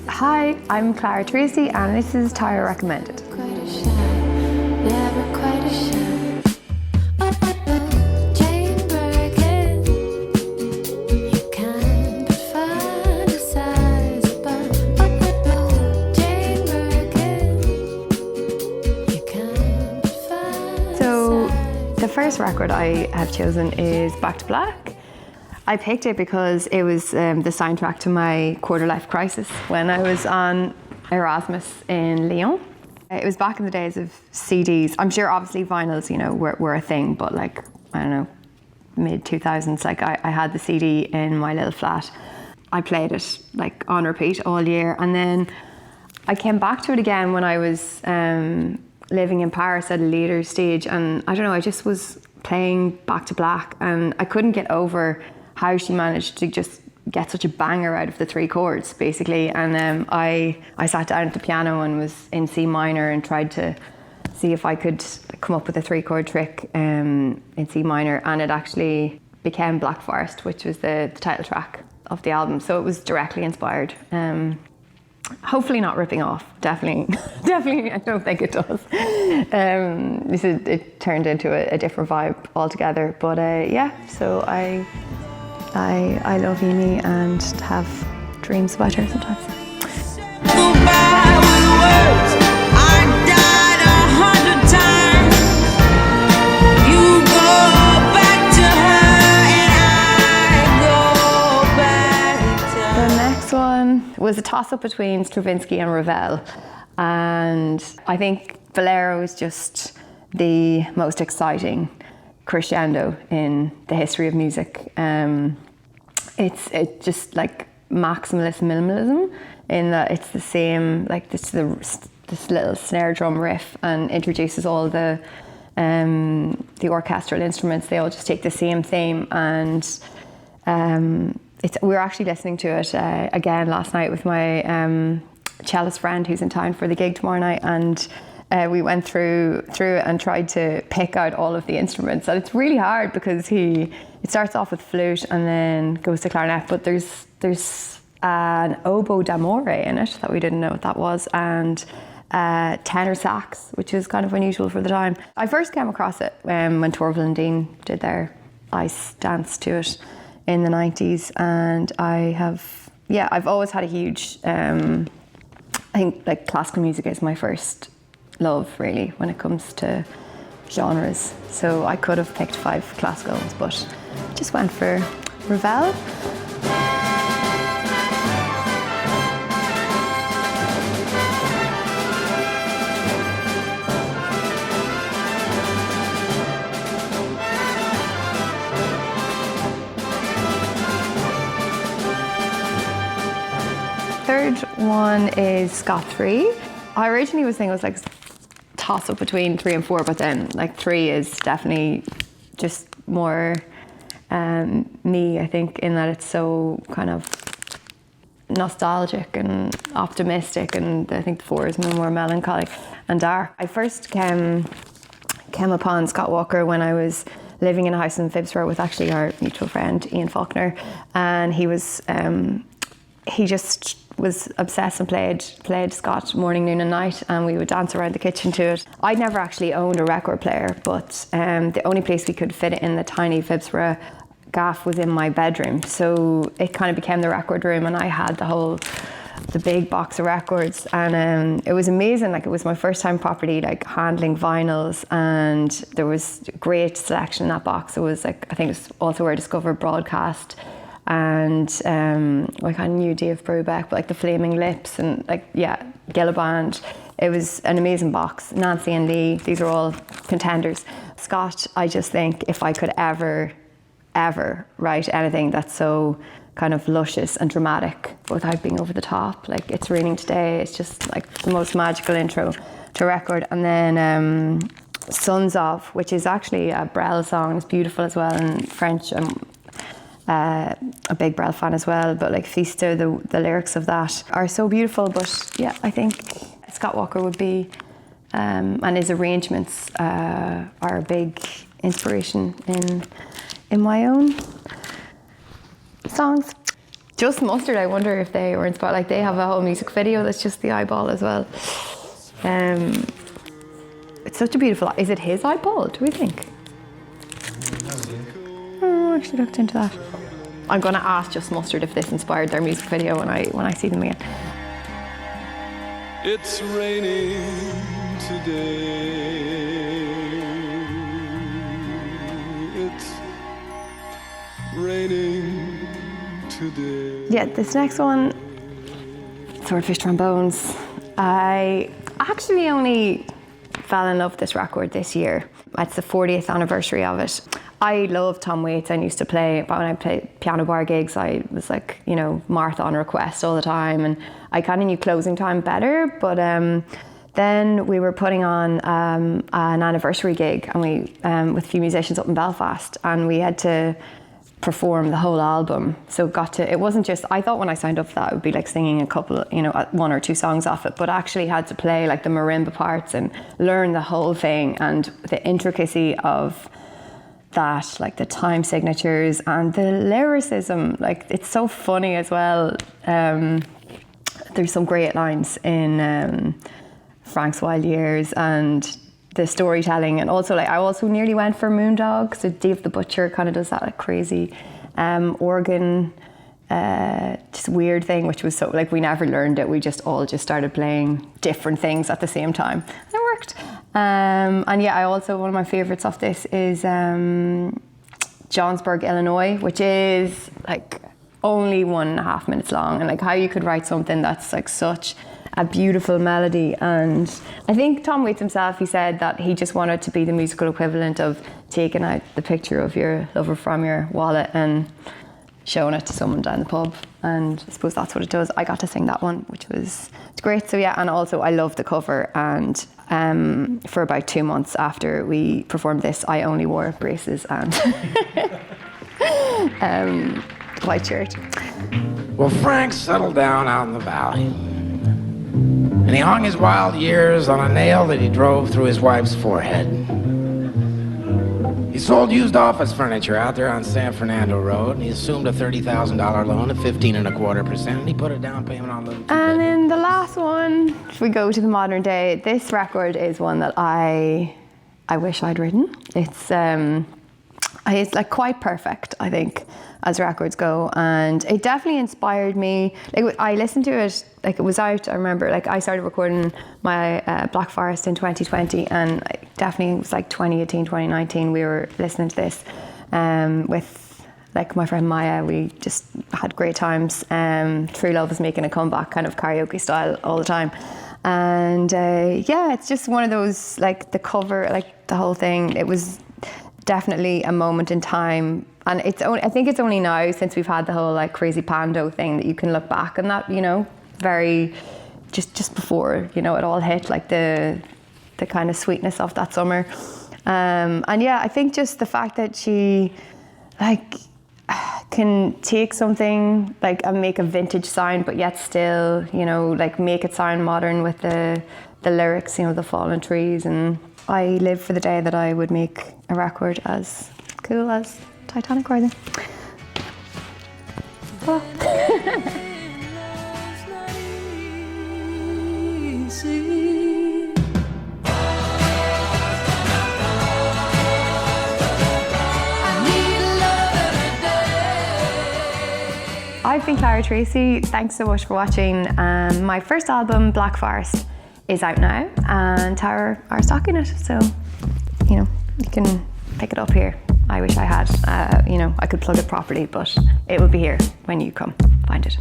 Hi, I'm Clara Tracey and this is Tyre Recommended. So the first record I have chosen is Back to Black. I picked it because it was the soundtrack to my quarter-life crisis when I was on Erasmus in Lyon. It was back in the days of CDs. I'm sure obviously vinyls, you know, were a thing, but like, I don't know, mid-2000s, like I had the CD in my little flat. I played it like on repeat all year, and then I came back to it again when I was living in Paris at a later stage, and I don't know, I just was playing Back to Black and I couldn't get over how she managed to just get such a banger out of the three chords, basically. And I sat down at the piano and was in C minor and tried to see if I could come up with a three-chord trick in C minor, and it actually became Black Forest, which was the title track of the album. So it was directly inspired. Hopefully not ripping off, definitely, I don't think it does. It turned into a different vibe altogether, but yeah, so I love uni and have dreams about her sometimes. The next one was a toss-up between Stravinsky and Ravel, and I think Valero is just the most exciting crescendo in the history of music. It's just like maximalist minimalism in that it's the same, like this little snare drum riff, and introduces all the orchestral instruments. They all just take the same theme, and we were actually listening to it again last night with my cellist friend who's in town for the gig tomorrow night, and we went through it and tried to pick out all of the instruments, and it's really hard because it starts off with flute and then goes to clarinet, but there's an oboe d'amore in it that we didn't know what that was, and tenor sax, which is kind of unusual for the time. I first came across it when Torval and Dean did their ice dance to it in the 90s, and I've always had a huge I think like classical music is my first love really when it comes to genres, so I could have picked 5 classicals but just went for Ravel. Third one is Scott 3. I originally was thinking it was like toss up between 3 and 4, but then like 3 is definitely just more me, I think, in that it's so kind of nostalgic and optimistic, and I think the 4 is more melancholic and dark. I first came upon Scott Walker when I was living in a house in Phibsborough with actually our mutual friend Ian Faulkner, and he just was obsessed and played Scott morning, noon and night, and we would dance around the kitchen to it. I'd never actually owned a record player, but the only place we could fit it in the tiny Phibsborough gaff was in my bedroom, so it kind of became the record room, and I had the big box of records, and it was amazing. Like, it was my first time properly like handling vinyls, and there was great selection in that box. It was like, I think it's also where I discovered broadcast, and like I knew Dave Brubeck, but like the Flaming Lips, and like, yeah, Gilliband. It was an amazing box. Nancy and Lee, these are all contenders. Scott, I just think if I could ever write anything that's so kind of luscious and dramatic without being over the top, like It's Raining Today, it's just like the most magical intro to a record. And then Sons of, which is actually a Brel song, it's beautiful as well in French. A big Brel fan as well, but like Feaster, the lyrics of that are so beautiful. But yeah, I think Scott Walker would be, and his arrangements are a big inspiration in my own songs. Just Mustard, I wonder if they were inspired. Like they have a whole music video that's just the eyeball as well. It's such a beautiful. Is it his eyeball? Do we think? Oh, I actually looked into that. I'm gonna ask Just Mustard if this inspired their music video when I see them again. It's raining today. It's raining today. Yeah, this next one, Swordfish Trombones. I actually only fell in love with this record this year. It's the 40th anniversary of it. I love Tom Waits and used to play, but when I played piano bar gigs, I was like, you know, marathon request all the time, and I kind of knew closing time better, but then we were putting on an anniversary gig, and we with a few musicians up in Belfast, and we had to perform the whole album. So it wasn't just, I thought when I signed up for that it would be like singing a couple, you know, 1 or 2 songs off it, but actually had to play like the marimba parts and learn the whole thing, and the intricacy of that, like the time signatures and the lyricism, like it's so funny as well. There's some great lines in Frank's Wild Years, and the storytelling, and also like I also nearly went for Moondog. So Dave the Butcher kind of does that like crazy organ just weird thing, which was so like we never learned it. We just all started playing different things at the same time. It worked. And yeah, I also, one of my favorites of this is Johnsburg, Illinois, which is like only 1.5 minutes long, and like how you could write something that's like such a beautiful melody. And I think Tom Waits himself, he said that he just wanted to be the musical equivalent of taking out the picture of your lover from your wallet and showing it to someone down the pub, and I suppose that's what it does. I got to sing that one, which was, it's great. So yeah, and also I love the cover, and for about 2 months after we performed this, I only wore braces and white shirt. Well, Frank settled down out in the valley, and he hung his wild years on a nail that he drove through his wife's forehead. He sold used office furniture out there on San Fernando Road, and he assumed a $30,000 loan at 15.25%, and he put a down payment on the... And then the last one, if we go to the modern day, this record is one that I wish I'd written. It's like quite perfect, I think, as records go, and it definitely inspired me. Like I listened to it, like it was out, I remember, like I started recording my Black Forest in 2020, and definitely it was like 2018, 2019, we were listening to this with like my friend Maya. We just had great times. True Love is making a comeback, kind of karaoke style all the time. And yeah, it's just one of those, like the cover, like the whole thing, it was definitely a moment in time. And it's only, I think it's only now, since we've had the whole like crazy Pando thing, that you can look back on that, you know, very, just before, you know, it all hit, like the kind of sweetness of that summer. And yeah, I think just the fact that she like can take something like and make a vintage sound, but yet still, you know, like make it sound modern with the lyrics, you know, the fallen trees. And I live for the day that I would make a record as cool as Titanic Rising. Oh. I've been Clara Tracey. Thanks so much for watching. My first album, Black Forest, is out now, and Tower are stocking it. So, you know, you can pick it up here. I wish I had, you know, I could plug it properly, but it will be here when you come find it.